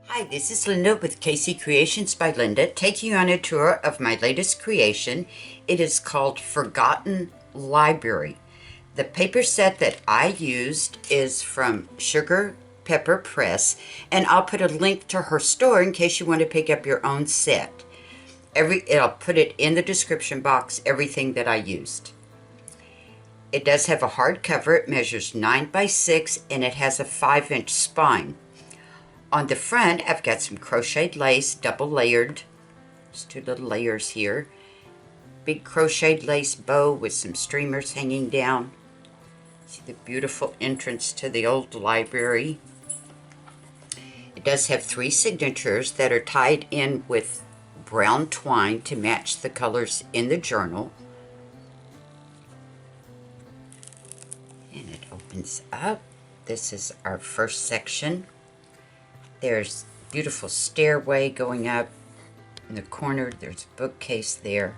Hi, this is Linda with KC Creations by Linda, taking you on a tour of my latest creation. It is called Forgotten Library. The paper set that I used is from Sugar Pepper Press, and I'll put a link to her store in case you want to pick up your own set. I'll put it in the description box, everything that I used. It does have a hard cover. It measures 9 by 6 and it has a 5-inch spine. On the front, I've got some crocheted lace, double layered. There's 2 little layers here. Big crocheted lace bow with some streamers hanging down. See the beautiful entrance to the old library. It does have 3 signatures that are tied in with brown twine to match the colors in the journal. And it opens up. This is our first section. There's a beautiful stairway going up. In the corner, there's a bookcase there.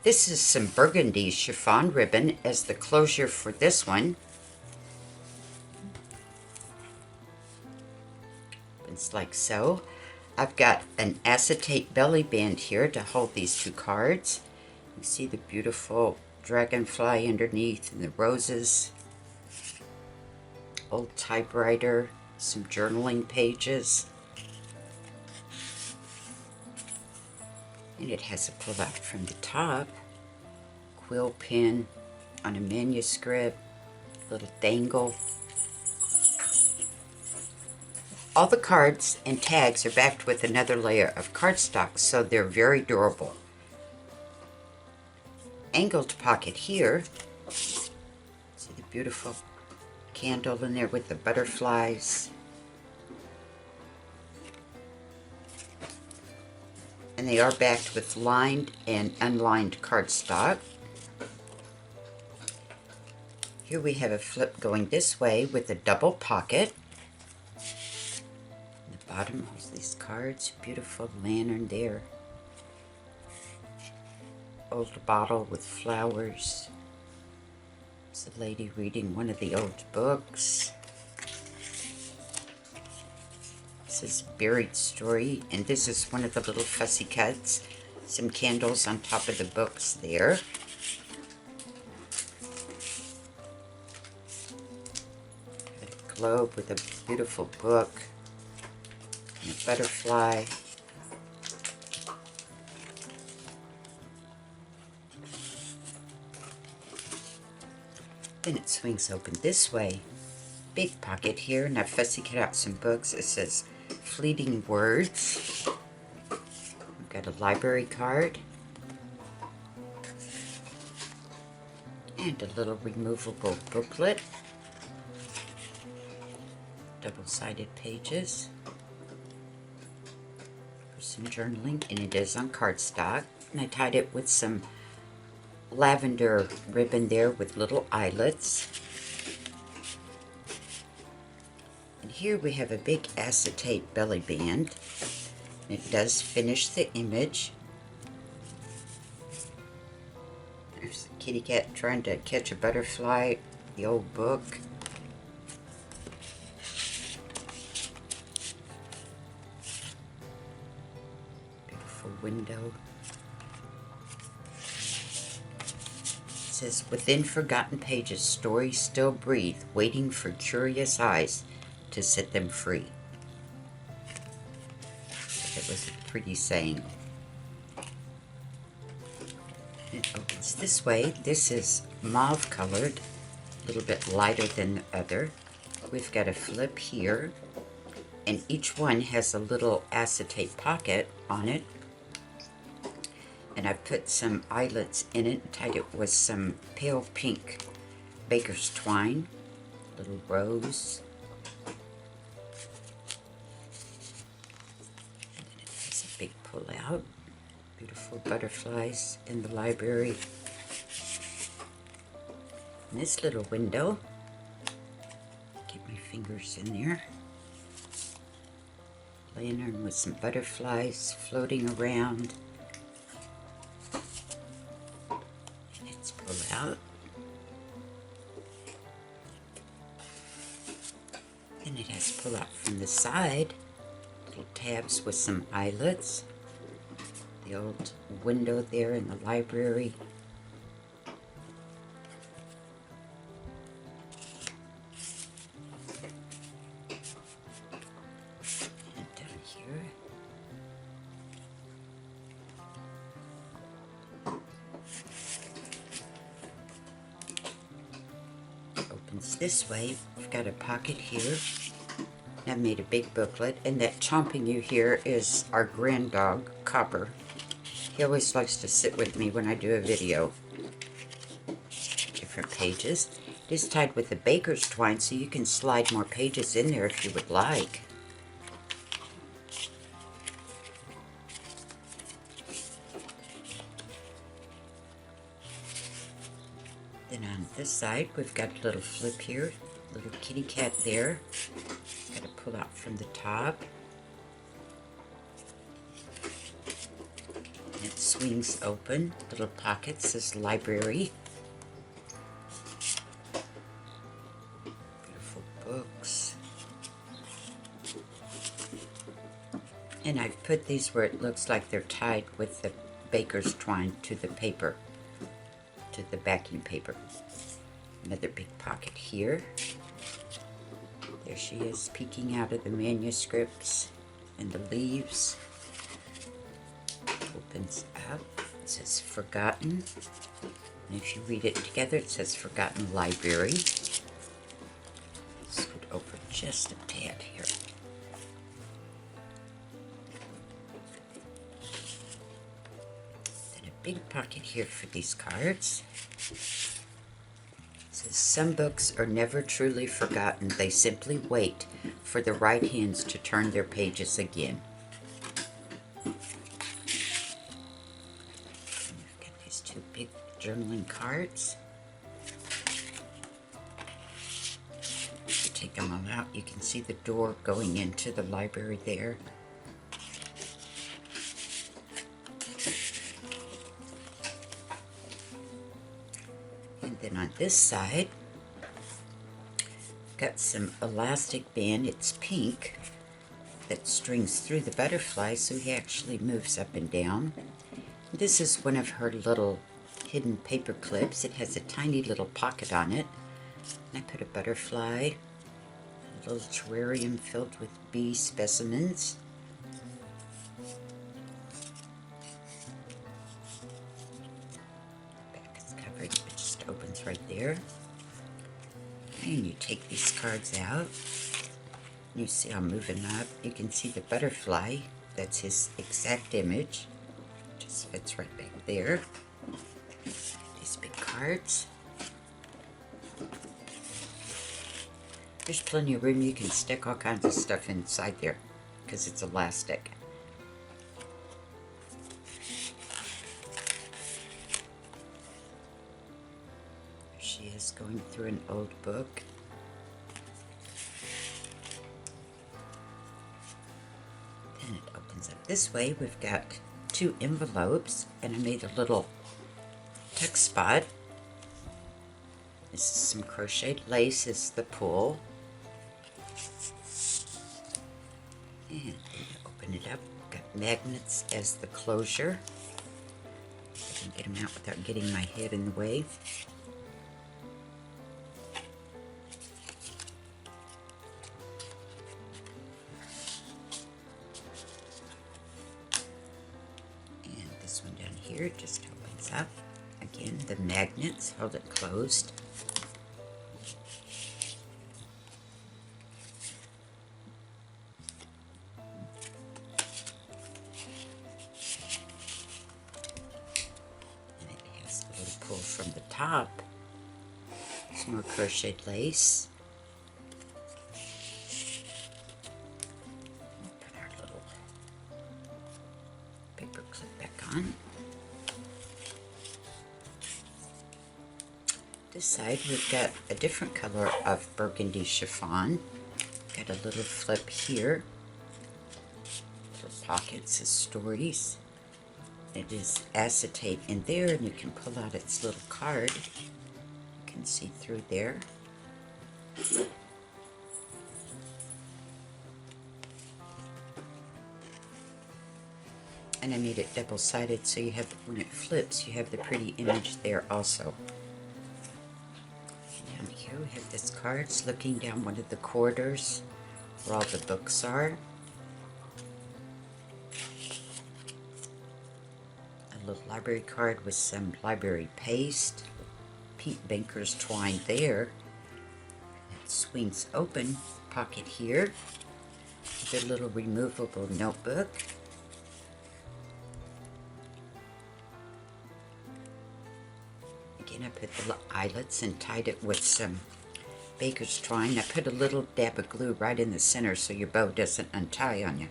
This is some burgundy chiffon ribbon as the closure for this one. It's like so. I've got an acetate belly band here to hold these 2 cards. You see the beautiful dragonfly underneath and the roses. Old typewriter. Some journaling pages, and it has a pull-out from the top, quill pen on a manuscript, little dangle. All the cards and tags are backed with another layer of cardstock, so they're very durable. Angled pocket here. See the beautiful candle in there with the butterflies. And they are backed with lined and unlined cardstock. Here we have a flip going this way with a double pocket. In the bottom holds these cards. Beautiful lantern there. Old bottle with flowers. It's a lady reading one of the old books. This is Buried Story, and this is one of the little fussy cuts. Some candles on top of the books there. A globe with a beautiful book. And a butterfly. Then it swings open this way. Big pocket here, and I've fussy cut out some books. It says Fleeting Words. We've got a library card. And a little removable booklet. Double-sided pages. For some journaling, and it is on cardstock. And I tied it with some lavender ribbon there with little eyelets. And here we have a big acetate belly band. It does finish the image. There's a kitty cat trying to catch a butterfly, the old book. Beautiful window. It says, within forgotten pages, stories still breathe, waiting for curious eyes to set them free. That was a pretty saying. It opens this way. This is mauve colored, a little bit lighter than the other. We've got a flip here, and each one has a little acetate pocket on it. And I've put some eyelets in it and tied it with some pale pink baker's twine, little rose. And then it has a big pull-out. Beautiful butterflies in the library. And this little window, keep my fingers in there. Lantern with some butterflies floating around. Pull out. Then it has pull out from the side, little tabs with some eyelets. The old window there in the library. And down here. Opens this way. We've got a pocket here. I made a big booklet, and that chomping you hear is our grand dog, Copper. He always likes to sit with me when I do a video. Different pages. It is tied with a baker's twine, so you can slide more pages in there if you would like. Then on this side, we've got a little flip here, little kitty cat there. Got to pull out from the top. And it swings open. Little pocket says library. Beautiful books. And I've put these where it looks like they're tied with the baker's twine to the paper, to the backing paper. Another big pocket here. There she is, peeking out of the manuscripts and the leaves. Opens up. It says Forgotten. And if you read it together, it says Forgotten Library. Scoot over just a tad here. Then a big pocket here for these cards. It says, some books are never truly forgotten. They simply wait for the right hands to turn their pages again. And we've got these two big journaling cards. If you take them all out, you can see the door going into the library there. And then on this side, got some elastic band. It's pink that strings through the butterfly, so he actually moves up and down. This is one of her little hidden paper clips. It has a tiny little pocket on it. And I put a butterfly, a little terrarium filled with bee specimens. Back is covered, it just opens right there. And you take these cards out. You see I'm moving up. You can see the butterfly. That's his exact image. Just fits right back there. These big cards. There's plenty of room. You can stick all kinds of stuff inside there because it's elastic. There she is going through an old book. Then it opens up this way. We've got two envelopes, and I made a little tuck spot. This is some crocheted lace as the pull. And open it up. Got magnets as the closure. I can get them out without getting my head in the way. And this one down here just opens up. Again, the magnets hold it closed. Pull from the top. Some more crocheted lace. Put our little paper clip back on. This side we've got a different color of burgundy chiffon. Got a little flip here. Little pockets of stories. It is acetate in there, and you can pull out its little card. You can see through there. And I made it double-sided so you have, when it flips, you have the pretty image there also. Down here we have this card. It's looking down one of the corridors where all the books are. A little library card with some library paste. Pink banker's twine there. It swings open. Pocket here. The little removable notebook. Again, I put the eyelets and tied it with some baker's twine. I put a little dab of glue right in the center so your bow doesn't untie on you.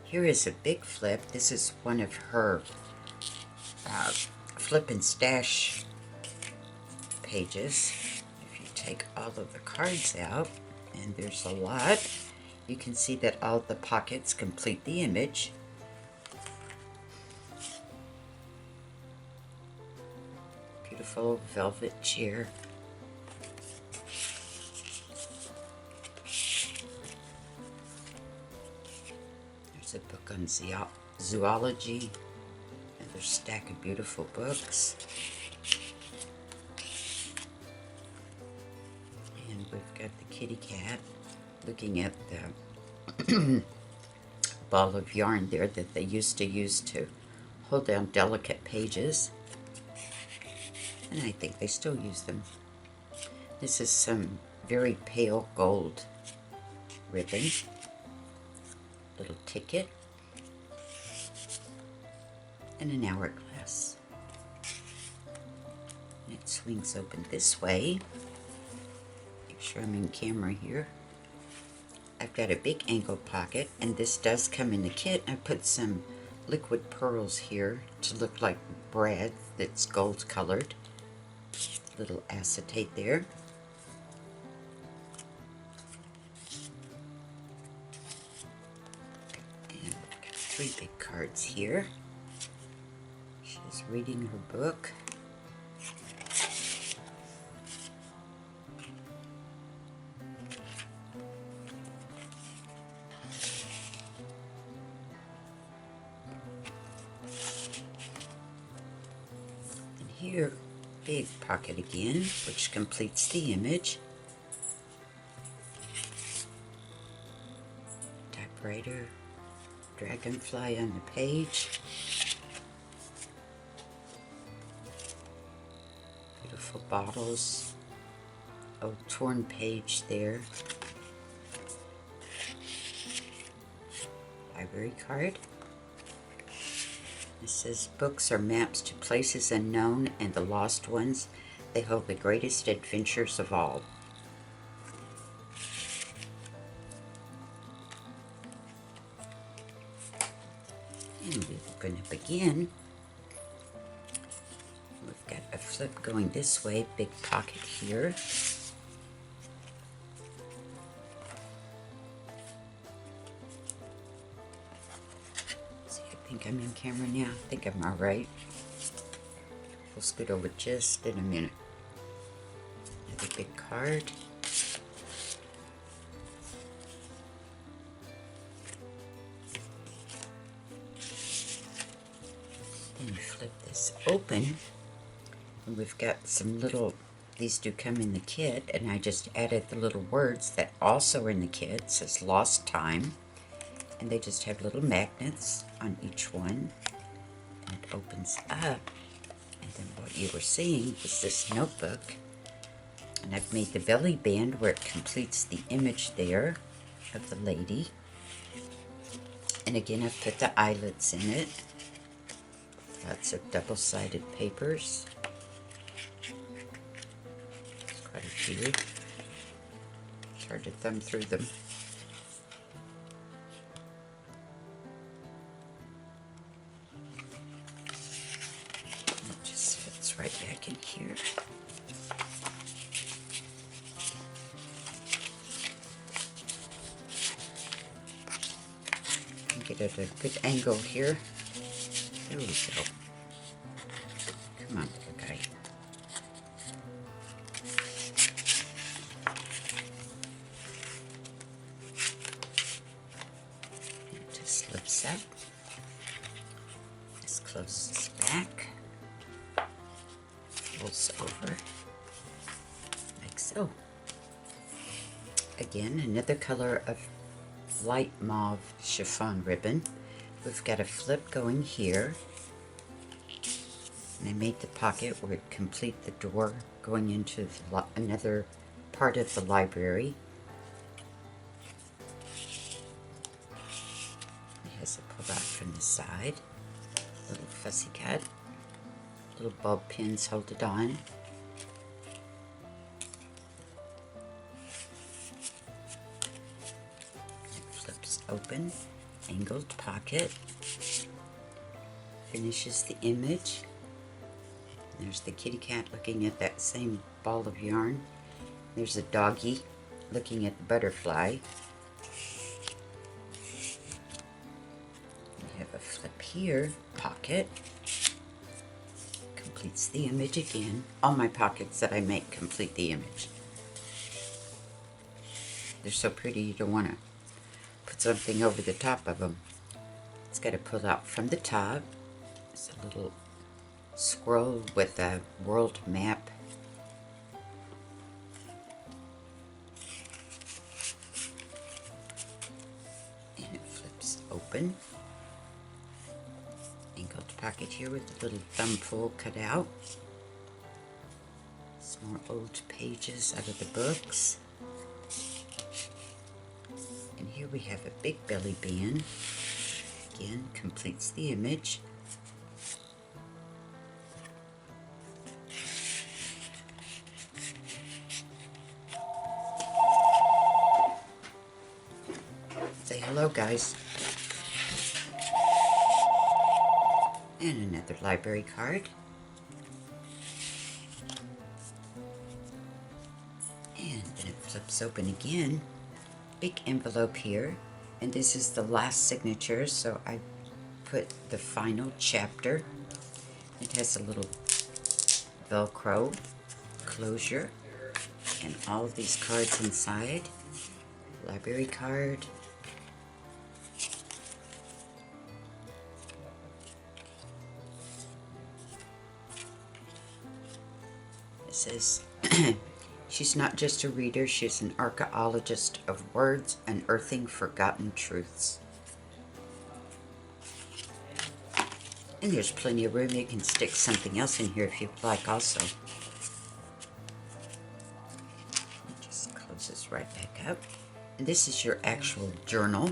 Here is a big flip. This is one of her flip and stash pages. If you take all of the cards out, and there's a lot, you can see that all the pockets complete the image. Beautiful velvet chair. There's a book on zoology. Another stack of beautiful books. And we've got the kitty cat looking at the ball of yarn there that they used to use to hold down delicate pages. And I think they still use them. This is some very pale gold ribbon. Little ticket. And an hourglass. And it swings open this way. Make sure I'm in camera here. I've got a big angle pocket, and this does come in the kit. I put some liquid pearls here to look like brad that's gold colored. Little acetate there. And we've got 3 big cards here. She's reading her book. And here, big pocket again, which completes the image. Typewriter, dragonfly on the page. Beautiful bottles. Oh, torn page there. Library card. It says, books are maps to places unknown and the lost ones. They hold the greatest adventures of all. And we're going to begin. We've got a flip going this way, big pocket here. I think I'm in camera now. I think I'm all right. We'll scoot over just in a minute. Another big card. Then you flip this open, and we've got some little, these do come in the kit, and I just added the little words that also are in the kit. It says Lost Time. And they just have little magnets on each one. And it opens up. And then what you were seeing is this notebook. And I've made the belly band where it completes the image there of the lady. And again, I've put the eyelets in it. Lots of double-sided papers. There's quite a few. It's hard to thumb through them. Right back in here. Get it at a good angle here. There we go. Come on, little guy. It just slips up. close this back. Folds over like so. Again, another color of light mauve chiffon ribbon. We've got a flip going here. And I made the pocket where it complete the door going into another part of the library. It has a pull out from the side. Little fussy cut. Little bulb pins hold it on. It flips open. Angled pocket. Finishes the image. There's the kitty cat looking at that same ball of yarn. There's a doggy looking at the butterfly. We have a flip here, pocket. Completes the image again. All my pockets that I make complete the image. They're so pretty you don't want to put something over the top of them. It's got to pull out from the top. It's a little scroll with a world map. And it flips open. Angled pocket here with a little thumb pull cut out. Some more old pages out of the books. And here we have a big belly band. Again, completes the image. Say hello, guys. And another library card. And then it flips open again. Big envelope here. And this is the last signature, so I put the final chapter. It has a little Velcro closure and all of these cards inside. Library card. It says, she's not just a reader, she's an archaeologist of words, unearthing forgotten truths. And there's plenty of room. You can stick something else in here if you'd like also. It just closes right back up. And this is your actual journal.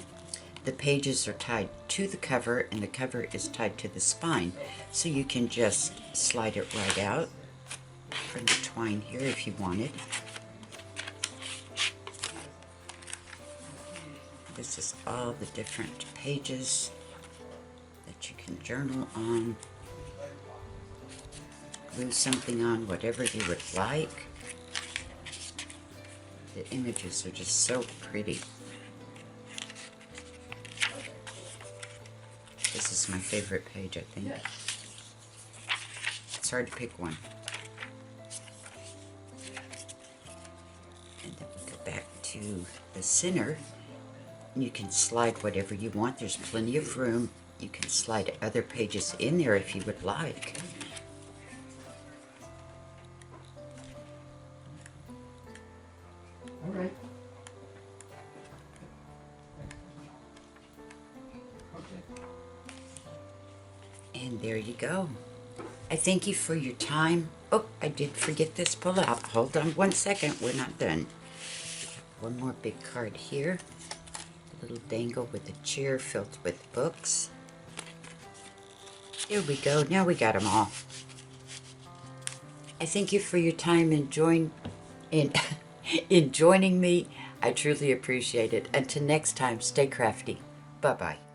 The pages are tied to the cover and the cover is tied to the spine. So you can just slide it right out from the twine here if you wanted. This is all the different pages that you can journal on, glue something on, whatever you would like. The images are just so pretty. This is my favorite page, I think. It's hard to pick one. And then we go back to the center. You can slide whatever you want. There's plenty of room. You can slide other pages in there if you would like. All right. Okay. And there you go. I thank you for your time. Oh, I did forget this pull out. Hold on 1 second. We're not done. One more big card here. A little dangle with a chair filled with books. There we go. Now we got them all. I thank you for your time in joining me. I truly appreciate it. Until next time, stay crafty. Bye-bye.